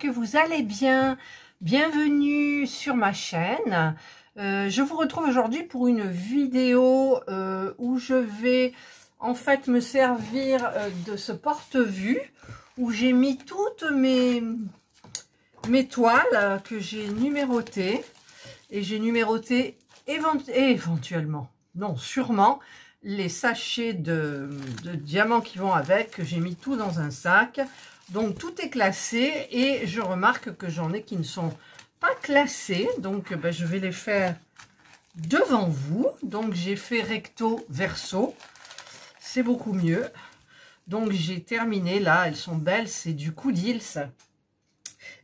que vous allez bien. Bienvenue sur ma chaîne. Je vous retrouve aujourd'hui pour une vidéo où je vais en fait me servir de ce porte-vue où j'ai mis toutes mes toiles que j'ai numérotées. Et j'ai numéroté éventuellement, non, sûrement, les sachets de diamants qui vont avec, que j'ai mis tout dans un sac. Donc tout est classé et je remarque que j'en ai qui ne sont pas classés. Donc ben, je vais les faire devant vous. Donc j'ai fait recto verso, c'est beaucoup mieux. Donc j'ai terminé là, elles sont belles, c'est du Coudils.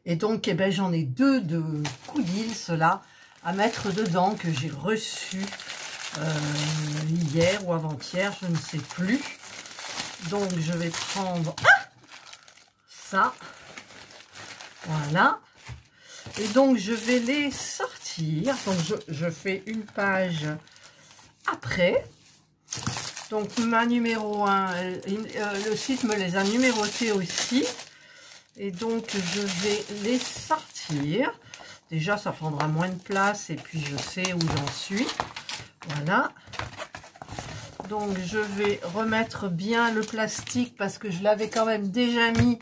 Et donc eh ben, j'en ai deux de Coudils là à mettre dedans que j'ai reçu hier ou avant-hier, je ne sais plus. Donc je vais prendre ça, voilà, et donc je vais les sortir. Donc je fais une page après. Donc ma numéro 1, le site me les a numérotés aussi, et donc je vais les sortir. Déjà, ça prendra moins de place et puis je sais où j'en suis. Voilà. Donc, je vais remettre bien le plastique parce que je l'avais quand même déjà mis.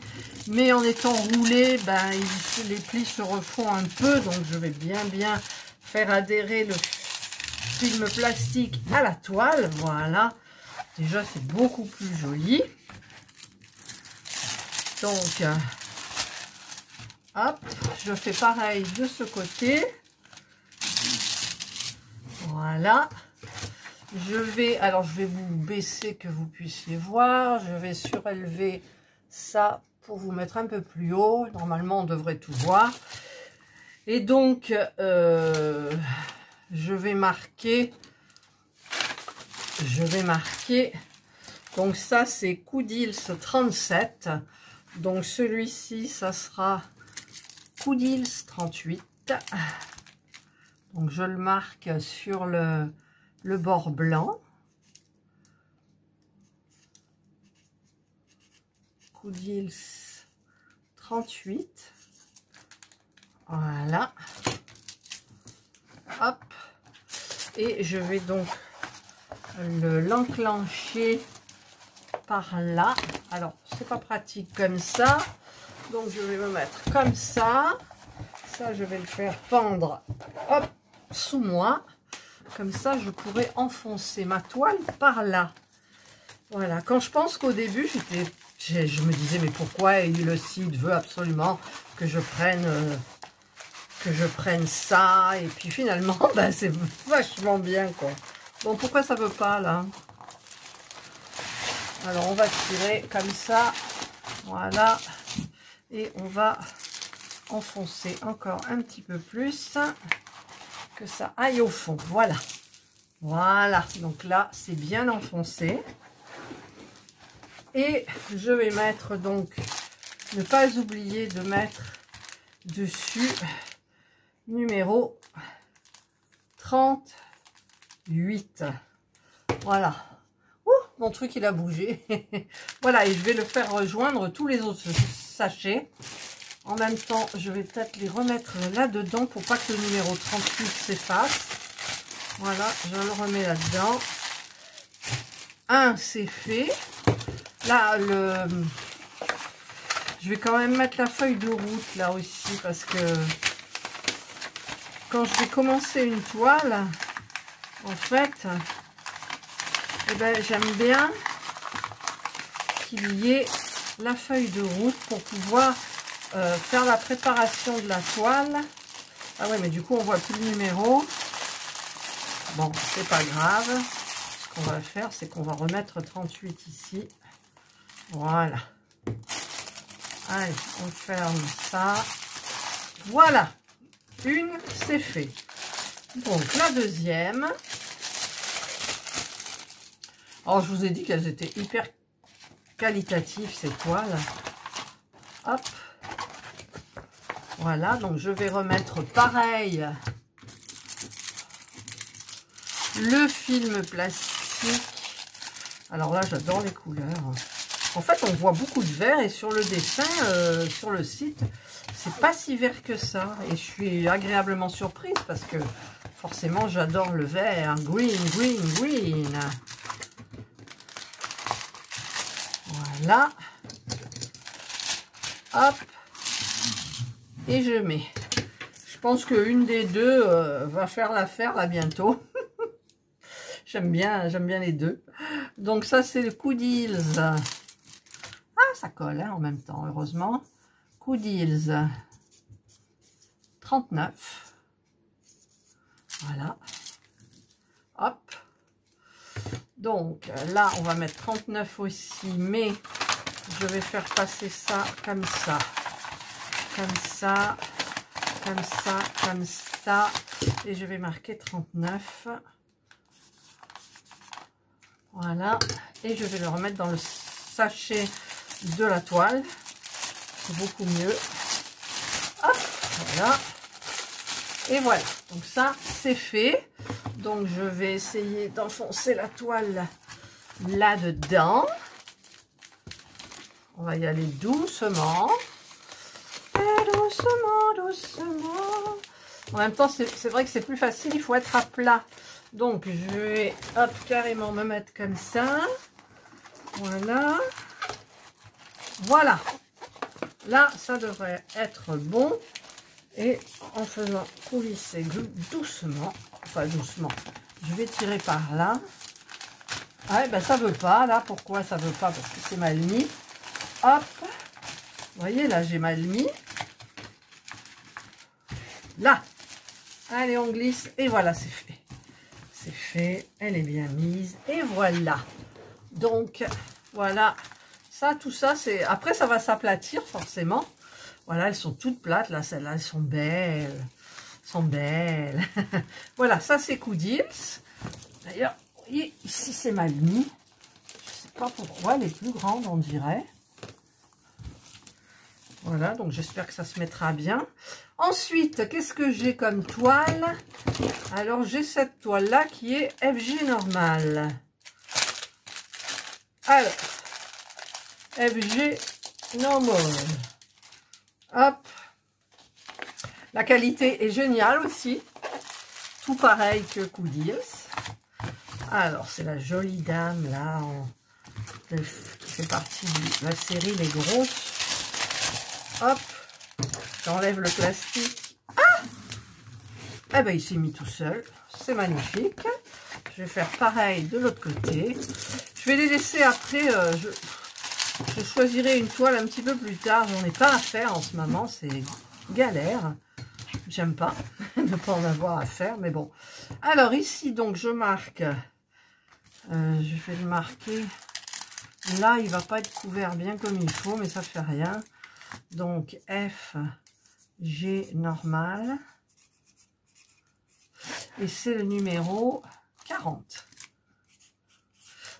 Mais en étant roulé, ben, les plis se refont un peu. Donc, je vais bien faire adhérer le film plastique à la toile. Voilà. Déjà, c'est beaucoup plus joli. Donc... hop, je fais pareil de ce côté. Voilà. Je vais vous baisser que vous puissiez voir. Je vais surélever ça pour vous mettre un peu plus haut. Normalement, on devrait tout voir. Et donc, je vais marquer. Donc ça, c'est Coudils 37. Donc celui-ci, ça sera Coudils 38. Donc je le marque sur le bord blanc. Coudils 38. Voilà. Hop. Et je vais donc l'enclencher par là. Alors c'est pas pratique comme ça. Donc je vais me mettre comme ça. Ça, je vais le faire pendre, hop, sous moi. Comme ça, je pourrais enfoncer ma toile par là. Voilà. Quand je pense qu'au début, je me disais, mais pourquoi le site veut absolument que je prenne ça. Et puis finalement, ben, c'est vachement bien, quoi. Bon, pourquoi ça veut pas, là? Alors, on va tirer comme ça. Voilà. Et on va enfoncer encore un petit peu plus, que ça aille au fond. Voilà. Voilà. Donc là, c'est bien enfoncé. Et je vais mettre donc, ne pas oublier de mettre dessus numéro 38. Voilà. Ouh, mon truc, il a bougé. Voilà, et je vais le faire rejoindre tous les autres sachets. En même temps, je vais peut-être les remettre là-dedans pour pas que le numéro 38 s'efface. Voilà, je le remets là-dedans. Un, c'est fait. Là, je vais quand même mettre la feuille de route là aussi parce que quand je vais commencer une toile, en fait, eh ben, j'aime bien qu'il y ait la feuille de route pour pouvoir faire la préparation de la toile. Ah ouais, mais du coup on voit plus le numéro. Bon, c'est pas grave. Ce qu'on va faire, c'est qu'on va remettre 38 ici. Voilà. Allez, on ferme ça. Voilà. Une, c'est fait. Donc la deuxième. Alors je vous ai dit qu'elles étaient hyper qualitatives, ces toiles. Hop. Voilà, donc je vais remettre pareil le film plastique. Alors là, j'adore les couleurs. En fait, on voit beaucoup de vert et sur le dessin, sur le site, c'est pas si vert que ça. Et je suis agréablement surprise parce que forcément, j'adore le vert. Green, green, green. Voilà. Hop. Et je mets. Je pense qu'une des deux va faire l'affaire là bientôt. J'aime bien les deux. Donc ça, c'est le Coudils. Ah, ça colle hein, en même temps, heureusement. Coudils 39. Voilà. Hop. Donc là, on va mettre 39 aussi, mais je vais faire passer ça comme ça. Comme ça, comme ça, comme ça. Et je vais marquer 39. Voilà. Et je vais le remettre dans le sachet de la toile. C'est beaucoup mieux. Hop, voilà. Et voilà. Donc ça, c'est fait. Donc je vais essayer d'enfoncer la toile là-dedans. On va y aller doucement. Et doucement, doucement. En même temps, c'est vrai que c'est plus facile, il faut être à plat. Donc je vais hop, carrément me mettre comme ça. Voilà. Voilà. Là, ça devrait être bon. Et en faisant coulisser doucement, enfin doucement, je vais tirer par là. Ah, ben ça veut pas, là, pourquoi ça veut pas? Parce que c'est mal mis. Hop, vous voyez, là, j'ai mal mis. Là, allez, on glisse, et voilà, c'est fait. C'est fait, elle est bien mise, et voilà. Donc, voilà, ça, tout ça, c'est... Après, ça va s'aplatir, forcément. Voilà, elles sont toutes plates, là, celles-là, elles sont belles. Elles sont belles. Voilà, ça, c'est Coudils. D'ailleurs, vous voyez, ici, c'est mal mis. Je ne sais pas pourquoi, elle est plus grande, on dirait. Voilà, donc j'espère que ça se mettra bien. Ensuite, qu'est-ce que j'ai comme toile? Alors, j'ai cette toile-là qui est FG normale. Alors, FG normal. Hop. La qualité est géniale aussi. Tout pareil que Coudils. Alors, c'est la jolie dame, là, qui fait partie de la série Les Grosses. Hop. J'enlève le plastique. Ah! Eh ben, il s'est mis tout seul. C'est magnifique. Je vais faire pareil de l'autre côté. Je vais les laisser après. Je choisirai une toile un petit peu plus tard. J'en ai pas à faire en ce moment. C'est galère. J'aime pas ne pas en avoir à faire. Mais bon. Alors ici, donc, je marque. Je vais le marquer. Là, il va pas être couvert bien comme il faut. Mais ça fait rien. Donc, F, G normal. Et c'est le numéro 40.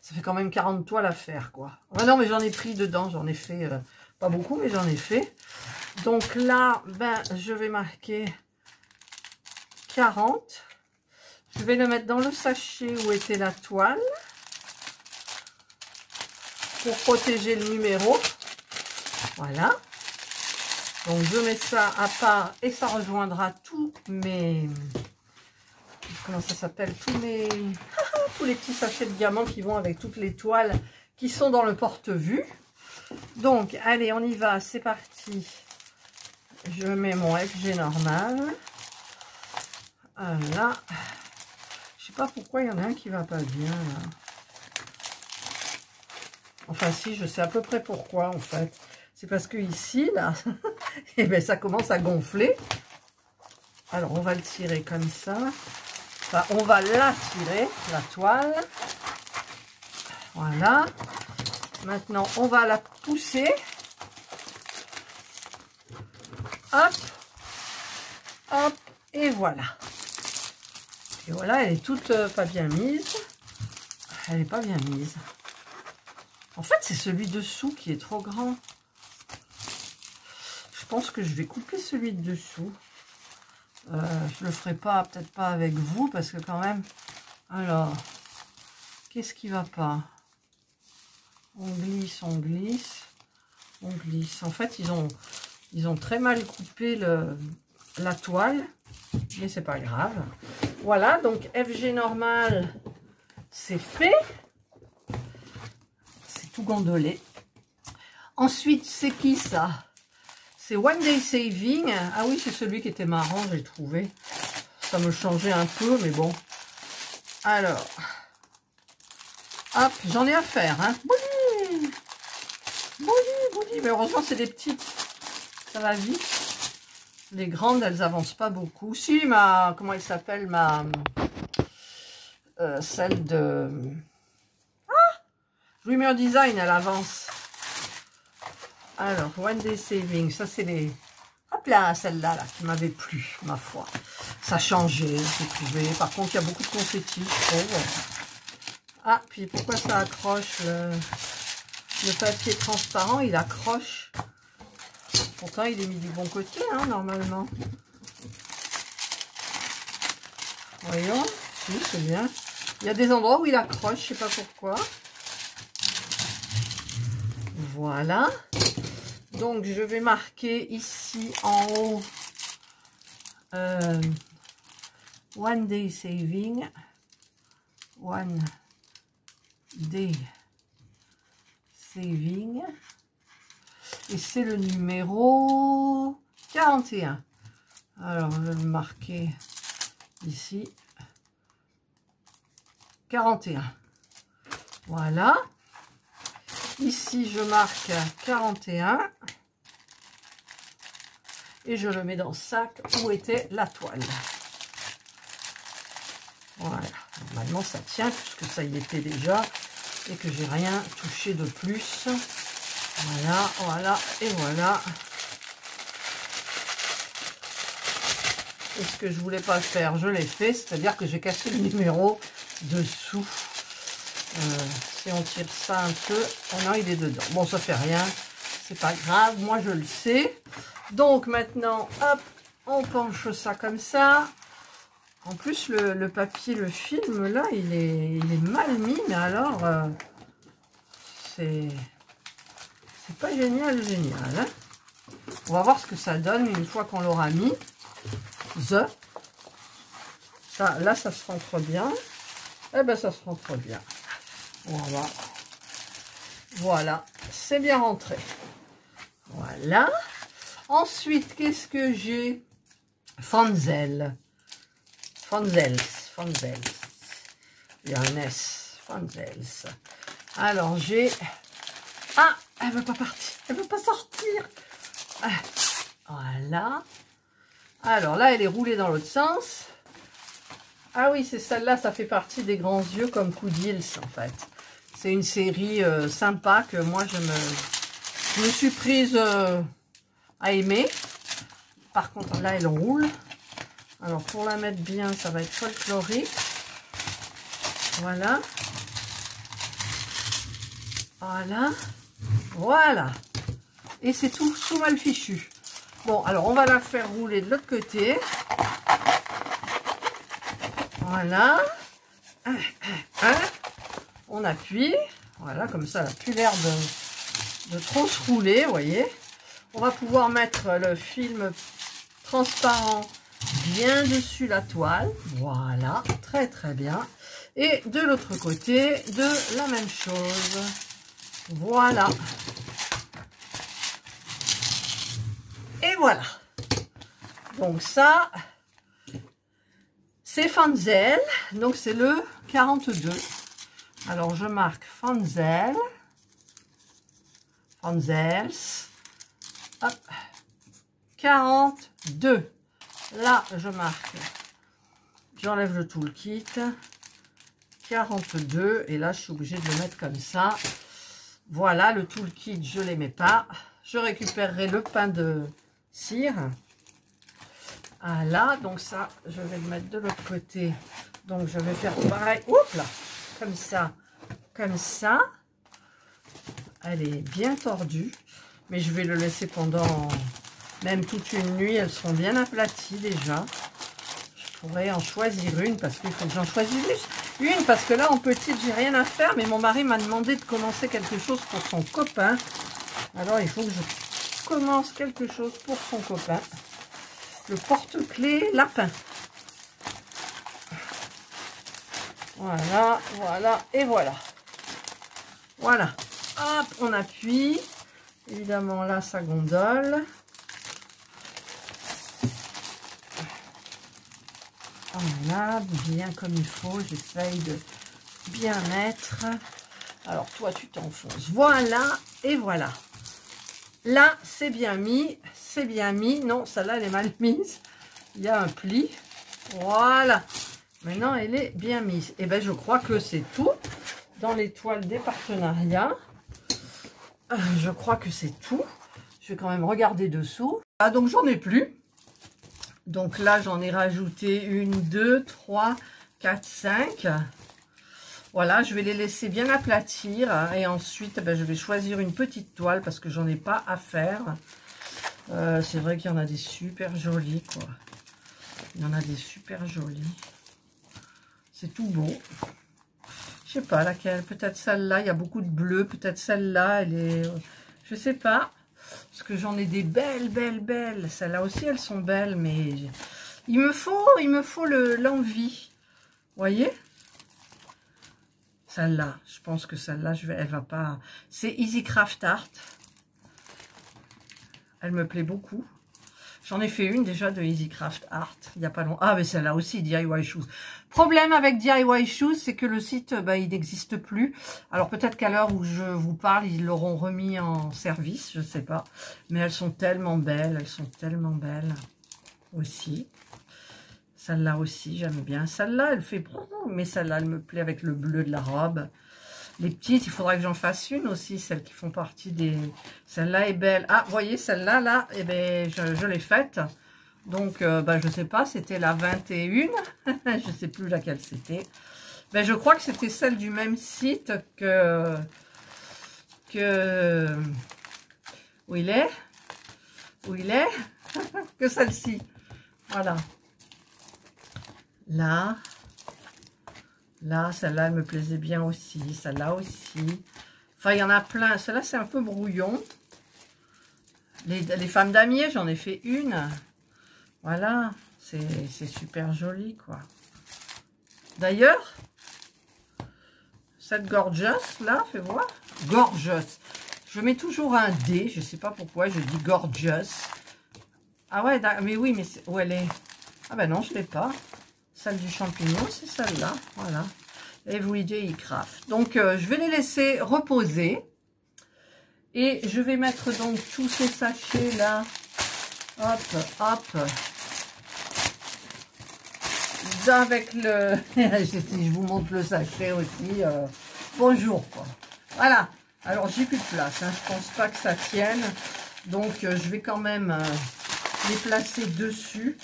Ça fait quand même 40 toiles à faire, quoi. Ah non, mais j'en ai pris dedans. J'en ai fait, pas beaucoup, mais j'en ai fait. Donc là, ben, je vais marquer 40. Je vais le mettre dans le sachet où était la toile. Pour protéger le numéro. Voilà. Donc je mets ça à part et ça rejoindra tous mes... Comment ça s'appelle? Tous les petits sachets de diamants qui vont avec toutes les toiles qui sont dans le porte-vue. Donc, allez, on y va, c'est parti. Je mets mon FG normal. Là. Je sais pas pourquoi il y en a un qui va pas bien, là. Enfin, si, je sais à peu près pourquoi, en fait. C'est parce que ici, là, et ben, ça commence à gonfler. Alors, on va le tirer comme ça. Enfin, on va la tirer, la toile. Voilà. Maintenant, on va la pousser. Hop. Hop. Et voilà. Et voilà, elle est toute pas bien mise. Elle n'est pas bien mise. En fait, c'est celui dessous qui est trop grand. Je pense que je vais couper celui de dessous. Je le ferai pas, peut-être pas avec vous, parce que quand même... Alors, qu'est-ce qui va pas? On glisse, on glisse, on glisse. En fait, ils ont très mal coupé la toile, mais c'est pas grave. Voilà, donc FG normal, c'est fait. C'est tout gondolé. Ensuite, c'est qui ça? C'est One Day Saving. Ah oui, c'est celui qui était marrant, j'ai trouvé. Ça me changeait un peu, mais bon. Alors, hop, j'en ai à faire. Hein. Bouli, bouli, bouli. Mais heureusement, c'est des petites. Ça va vite. Les grandes, elles avancent pas beaucoup. Si, comment elle s'appelle, celle de... Dreamer Design, elle avance. Alors, One Day Saving, ça c'est les... Hop là, celle-là, là, qui m'avait plu, ma foi. Ça changeait, j'ai trouvé. Par contre, il y a beaucoup de confettis, je trouve. Ah, puis pourquoi ça accroche le papier transparent, il accroche. Pourtant, il est mis du bon côté, hein, normalement. Voyons, si, c'est bien. Il y a des endroits où il accroche, je sais pas pourquoi. Voilà. Donc, je vais marquer ici en haut One Day Saving. One Day Saving. Et c'est le numéro 41. Alors, je vais le marquer ici. 41. Voilà. Ici, je marque 41 et je le mets dans le sac où était la toile. Voilà. Normalement, ça tient puisque ça y était déjà et que j'ai rien touché de plus. Voilà, voilà et voilà. Et ce que je voulais pas faire, je l'ai fait, c'est-à-dire que j'ai cassé le numéro dessous. Si on tire ça un peu, oh non, il est dedans. Bon, ça fait rien, c'est pas grave, moi je le sais. Donc maintenant, hop, on penche ça comme ça. En plus, le papier, le film, là, il est mal mis, mais alors, c'est pas génial, génial. Hein, on va voir ce que ça donne une fois qu'on l'aura mis. Ça, là, ça se rentre bien. Eh ben, ça se rentre bien. Voilà, voilà, c'est bien rentré. Voilà. Ensuite, qu'est-ce que j'ai? Fanzel. Fanzels. Il y a un S. Fanzels. Alors, j'ai... Ah, elle veut pas partir. Elle veut pas sortir. Voilà. Alors là, elle est roulée dans l'autre sens. Ah oui, c'est celle-là, ça fait partie des grands yeux comme Coudils, en fait. C'est une série sympa que moi, je me suis prise à aimer. Par contre, là, elle roule. Alors, pour la mettre bien, ça va être folklorique. Voilà. Voilà. Voilà. Et c'est tout mal fichu. Bon, alors, on va la faire rouler de l'autre côté. Voilà. On appuie. Voilà, comme ça, elle n'a plus l'air de trop se rouler, vous voyez. On va pouvoir mettre le film transparent bien dessus la toile. Voilà, très très bien. Et de l'autre côté, de la même chose. Voilà. Et voilà. Donc ça... C'est Fanzel, donc c'est le 42. Alors je marque Fanzel, Fanzels, hop, 42. Là je marque, j'enlève le toolkit, 42, et là je suis obligée de le mettre comme ça. Voilà, le toolkit je ne les mets pas. Je récupérerai le pain de cire. Voilà, donc ça, je vais le mettre de l'autre côté. Donc, je vais faire pareil. Oups là, comme ça, comme ça. Elle est bien tordue. Mais je vais le laisser pendant même toute une nuit. Elles seront bien aplaties déjà. Je pourrais en choisir une parce qu'il faut que j'en choisisse une parce que là en petite j'ai rien à faire, mais mon mari m'a demandé de commencer quelque chose pour son copain. Alors il faut que je commence quelque chose pour son copain. Le porte-clés lapin. Voilà, voilà et voilà. Voilà. Hop, on appuie. Évidemment là ça gondole. Voilà, bien comme il faut. J'essaye de bien mettre. Alors toi tu t'enfonces. Voilà et voilà. Là c'est bien mis. C'est bien mis. Non, celle-là elle est mal mise. Il y a un pli. Voilà. Maintenant elle est bien mise. Et bien je crois que c'est tout. Dans les toiles des partenariats. Je crois que c'est tout. Je vais quand même regarder dessous. Ah donc j'en ai plus. Donc là, j'en ai rajouté 1, 2, 3, 4, 5. Voilà, je vais les laisser bien aplatir. Et ensuite, je vais choisir une petite toile parce que j'en ai pas à faire. C'est vrai qu'il y en a des super jolies, quoi. Il y en a des super jolies. C'est tout beau. Je sais pas laquelle. Peut-être celle-là, il y a beaucoup de bleu. Peut-être celle-là, elle est... Je sais pas. Parce que j'en ai des belles, belles, belles. Celles-là aussi, elles sont belles, mais il me faut l'envie. Vous voyez? Celle-là, je pense que celle-là, elle va pas... C'est Easy Craft Art. Elle me plaît beaucoup. J'en ai fait une déjà de Easy Craft Art, il n'y a pas longtemps. Ah, mais celle-là aussi, DIY Shoes. Problème avec DIY Shoes, c'est que le site, il n'existe plus. Alors peut-être qu'à l'heure où je vous parle, ils l'auront remis en service, je ne sais pas. Mais elles sont tellement belles, aussi. Celle-là aussi, j'aime bien. Celle-là, elle fait... Mais celle-là, elle me plaît avec le bleu de la robe. Les petites, il faudra que j'en fasse une aussi, celles qui font partie des... Celle-là est belle. Ah, vous voyez, celle-là, là, eh ben, je l'ai faite. Donc, je sais pas, c'était la 21. Je sais plus laquelle c'était. Ben, je crois que c'était celle du même site que... Où il est? Où il est? Que celle-ci. Voilà. Là... Là, celle-là, elle me plaisait bien aussi. Celle-là aussi. Enfin, il y en a plein. Celle-là, c'est un peu brouillon. Les femmes damier, j'en ai fait une. Voilà. C'est super joli, quoi. D'ailleurs, cette gorgeous, là, fais voir. Gorgeous. Je mets toujours un D. Je ne sais pas pourquoi je dis gorgeous. Ah ouais, mais oui, mais où elle est? Ah ben non, je ne l'ai pas. Celle du champignon, c'est celle-là, voilà. Everyday Craft. Donc, je vais les laisser reposer. Et je vais mettre donc tous ces sachets-là. Hop, hop. Avec le... je vous montre le sachet aussi. Bonjour, quoi. Voilà. Alors, j'ai plus de place. Hein. Je pense pas que ça tienne. Donc, je vais quand même les placer dessus.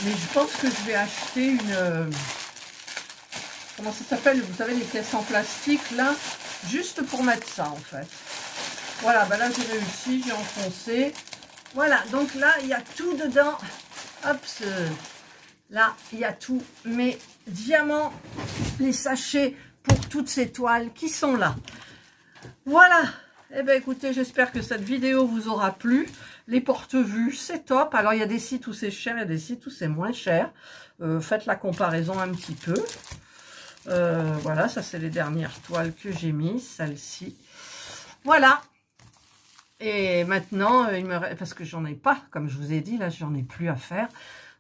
Mais je pense que je vais acheter une... comment ça s'appelle? Vous savez, les pièces en plastique, là. Juste pour mettre ça, en fait. Voilà, là, j'ai réussi. J'ai enfoncé. Voilà, donc là, il y a tout dedans. Hop, là, il y a tout. Mes diamants, les sachets pour toutes ces toiles qui sont là. Voilà. Eh bien, écoutez, j'espère que cette vidéo vous aura plu. Les porte-vues, c'est top. Alors, il y a des sites où c'est cher et des sites où c'est moins cher. Faites la comparaison un petit peu. Voilà, ça, c'est les dernières toiles que j'ai mises. Celle-ci. Voilà. Et maintenant, parce que j'en ai pas, comme je vous ai dit, là, j'en ai plus à faire.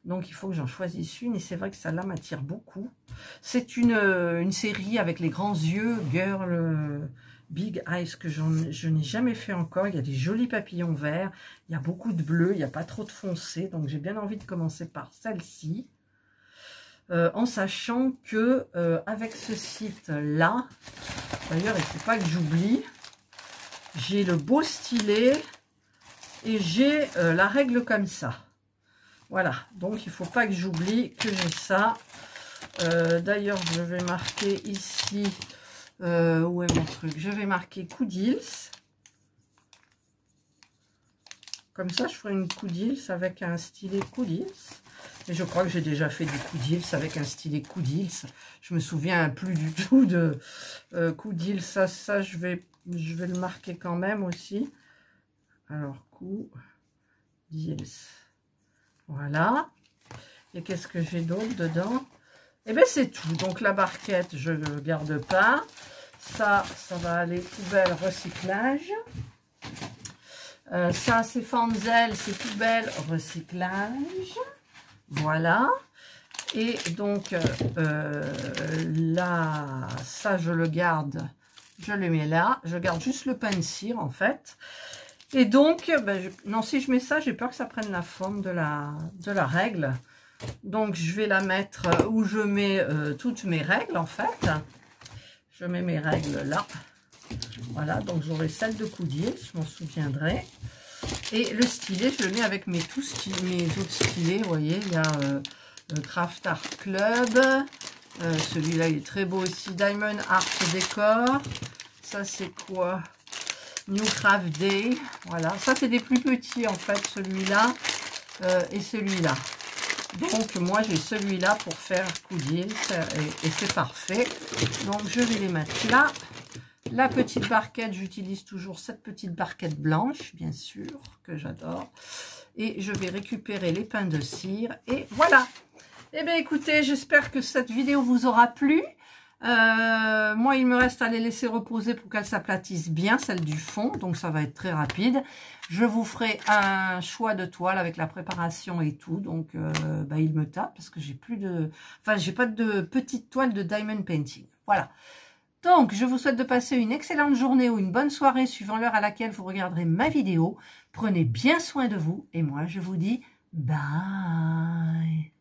Donc, il faut que j'en choisisse une. Et c'est vrai que celle-là m'attire beaucoup. C'est une série avec les grands yeux, Girl... Big Eyes, que je n'ai jamais fait encore. Il y a des jolis papillons verts, il y a beaucoup de bleu, il n'y a pas trop de foncé, donc j'ai bien envie de commencer par celle-ci, en sachant que avec ce site-là, d'ailleurs il ne faut pas que j'oublie, j'ai le beau stylet et j'ai la règle comme ça. Voilà, donc il ne faut pas que j'oublie que j'ai ça. D'ailleurs, je vais marquer ici... où est mon truc? Je vais marquer Coudils. Comme ça, je ferai une Coudils avec un stylet Coudils. Mais je crois que j'ai déjà fait du Coudils avec un stylet Coudils. Je me souviens plus du tout de Coudils. Ça je vais le marquer quand même aussi. Alors, Coudils. Voilà. Et qu'est-ce que j'ai d'autre dedans? Eh bien, c'est tout. Donc, la barquette, je ne garde pas. Ça va aller poubelle recyclage. Ça, c'est Fanzel, c'est poubelle recyclage. Voilà. Et donc, là, ça, je le garde. Je le mets là. Je garde juste le pain de cire, en fait. Et donc, ben, non, si je mets ça, j'ai peur que ça prenne la forme de la règle. Donc, je vais la mettre où je mets toutes mes règles, en fait. Je mets mes règles là. Voilà, donc j'aurai celle de Coudils, je m'en souviendrai. Et le stylet, je le mets avec mes autres stylets. Vous voyez, il y a Craft Art Club. Celui-là, il est très beau aussi. Diamond Art Décor. Ça, c'est quoi? New Craft Day. Voilà, ça, c'est des plus petits, en fait, celui-là et celui-là. Donc, moi, j'ai celui-là pour faire Coudils et c'est parfait. Donc, je vais les mettre là. La petite barquette, j'utilise toujours cette petite barquette blanche, bien sûr, que j'adore. Et je vais récupérer les pains de cire. Et voilà. Eh bien, écoutez, j'espère que cette vidéo vous aura plu. Moi, il me reste à les laisser reposer pour qu'elles s'aplatissent bien, celle du fond. Donc, ça va être très rapide. Je vous ferai un choix de toile avec la préparation et tout. Donc, bah, il me tape parce que j'ai plus de... Enfin, j'ai pas de petite toile de diamond painting. Voilà. Donc, je vous souhaite de passer une excellente journée ou une bonne soirée suivant l'heure à laquelle vous regarderez ma vidéo. Prenez bien soin de vous et moi, je vous dis bye.